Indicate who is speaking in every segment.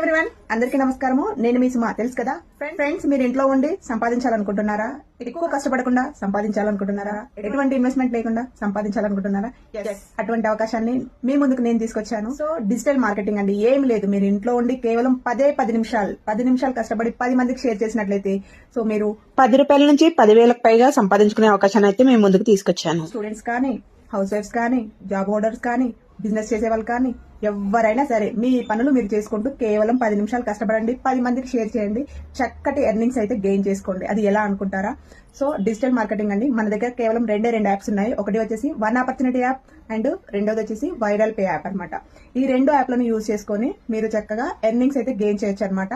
Speaker 1: Everyone, అందరికీ నమస్కారము. నేను మీ సుమ. తెలుసు కదా ఫ్రెండ్స్, మీరు ఇంట్లో ఉండి సంపాదించాలనుకుంటున్నారా? ఎక్కువ కష్టపడకుండా సంపాదించాలనుకుంటున్నారా? ఎటువంటి ఇన్వెస్ట్మెంట్ లేకుండా సంపాదించాలనుకుంటున్నారా? అటువంటి అవకాశాన్ని మీ ముందుకు నేను తీసుకొచ్చాను. సో డిజిటల్ మార్కెటింగ్ అండి, ఏం లేదు. మీరు ఇంట్లో ఉండి కేవలం 10 నిమిషాలు కష్టపడి 10 మందికి షేర్ చేసినట్లయితే సో మీరు 10 రూపాయల నుంచి 10,000కు పైగా సంపాదించుకునే అవకాశాన్ని అయితే మేము ముందుకు తీసుకొచ్చాను. స్టూడెంట్స్ కానీ, హౌస్ వైఫ్స్ కానీ, జాబ్ హోల్డర్స్ కానీ, బిజినెస్ చేసే వాళ్ళు కానీ, ఎవరైనా సరే మీ పనులు మీరు చేసుకుంటూ కేవలం 10 నిమిషాలు కష్టపడండి, 10 మందికి షేర్ చేయండి, చక్కటి ఎర్నింగ్స్ అయితే గెయిన్ చేసుకోండి. అది ఎలా అనుకుంటారా? సో డిజిటల్ మార్కెటింగ్ అండి, మన దగ్గర కేవలం రెండు యాప్స్ ఉన్నాయి. ఒకటి వచ్చేసి వన్ ఆపర్చునిటీ యాప్ అండ్ రెండోది వచ్చేసి వైరల్ పే యాప్ అనమాట. ఈ రెండు యాప్లను యూజ్ చేసుకొని మీరు చక్కగా ఎర్నింగ్స్ అయితే గెయిన్ చేయొచ్చు అనమాట.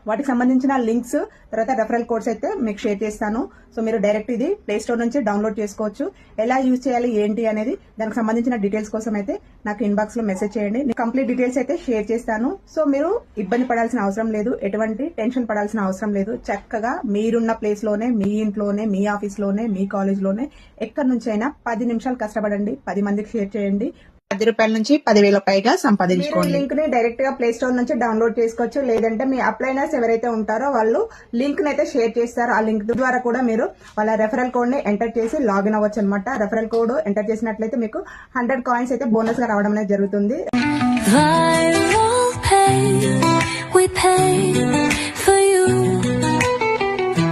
Speaker 1: వాటికి సంబంధించిన లింక్స్ తర్వాత రెఫరల్ కోడ్స్ అయితే మీకు షేర్ చేస్తాను. సో మీరు డైరెక్ట్ ఇది ప్లే స్టోర్ నుంచి డౌన్లోడ్ చేసుకోవచ్చు. ఎలా యూజ్ చేయాలి ఏంటి అనేది దానికి సంబంధించిన డీటెయిల్స్ కోసం అయితే నాకు ఇన్బాక్స్ లో మెసేజ్ చేయండి. నేను కంప్లీట్ డీటెయిల్స్ అయితే షేర్ చేస్తాను. సో మీరు ఇబ్బంది పడాల్సిన అవసరం లేదు, ఎటువంటి టెన్షన్ పడాల్సిన అవసరం లేదు. చక్కగా మీరున్న ప్లేస్ లోనే, మీ ఇంట్లోనే, మీ ఆఫీస్ లోనే, మీ కాలేజ్ లోనే ఎక్కడి నుంచైనా 10 నిమిషాలు కష్టపడండి, 10 మందికి షేర్ చేయండి. 10 రూపాయల నుంచి 10,000 పైగా సంపాదించుకోండి. లింక్ ని డైరెక్ట్ గా ప్లే స్టోర్ నుంచి డౌన్లోడ్ చేసుకోవచ్చు. లేదంటే మీ అప్లైనర్స్ ఎవరైతే ఉంటారో వాళ్ళు లింక్ ని అయితే షేర్ చేస్తారు. ఆ లింక్ ద్వారా కూడా మీరు వాళ్ళ రెఫరల్ కోడ్ ని ఎంటర్ చేసి లాగిన్ అవ్వచ్చు అనమాట. రెఫరల్ కోడ్ ఎంటర్ చేసినట్లయితే మీకు 100 కాయిన్స్ అయితే బోనస్ గా రావడం అనేది జరుగుతుంది.